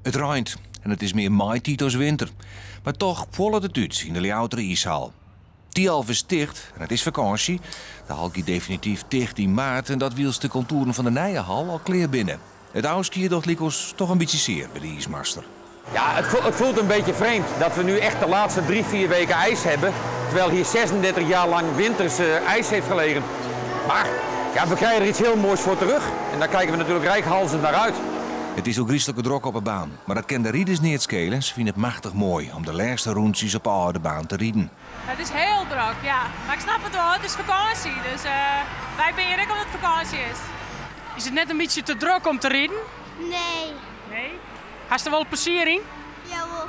Het regent en het is meer maaitijd als winter. Maar toch volle het uit in de Loutere ijshal. Tialf is dicht en het is vakantie. De hal gaat definitief dicht in maart en dat wiels de contouren van de Nijenhal al kleer binnen. Het ouskier dat liep ons toch een beetje zeer bij de ijsmaster. Ja, het voelt een beetje vreemd dat we nu echt de laatste 3-4 weken ijs hebben. Terwijl hier 36 jaar lang winters ijs heeft gelegen. Maar ja, we krijgen er iets heel moois voor terug. En daar kijken we natuurlijk rijkhalsend naar uit. Het is ook griezelig druk op de baan, maar dat kan de rieders niet schelen. Ze vinden het machtig mooi om de laatste rondjes op de oude baan te rieden. Het is heel druk, ja. Maar ik snap het wel, het is vakantie. Dus wij beren omdat het vakantie is. Is het net een beetje te druk om te rijden? Nee. Nee. Hast er wel plezier in? Jawel.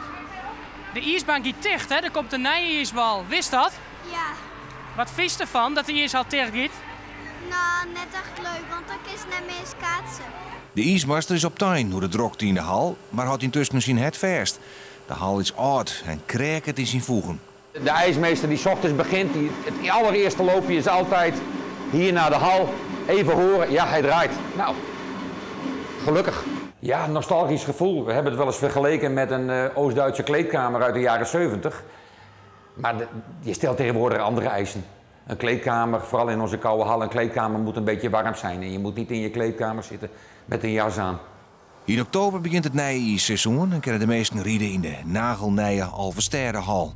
De ijsbaan gaat dicht, hè? Er komt een nieuwe ijsbal. Wist dat? Ja. Wat vies ervan dat de ijshal dicht gaat? Nou, net echt leuk, want dan is net meer schaatsen. De ijsmaster is op tuin door de drokte in de hal, maar had intussen misschien het verst. De hal is oud en krekend in zijn voegen. De ijsmeester die 's ochtends begint, het allereerste loopje is altijd hier naar de hal. Even horen, ja hij draait. Nou, gelukkig. Ja, nostalgisch gevoel. We hebben het wel eens vergeleken met een Oost-Duitse kleedkamer uit de jaren 70. Maar je stelt tegenwoordig andere eisen. Een kleedkamer, vooral in onze koude hal, een kleedkamer moet een beetje warm zijn. En je moet niet in je kleedkamer zitten met een jas aan. In oktober begint het Nijeijsseizoen en kunnen de meesten rieden in de nagelnije Alversterrenhal.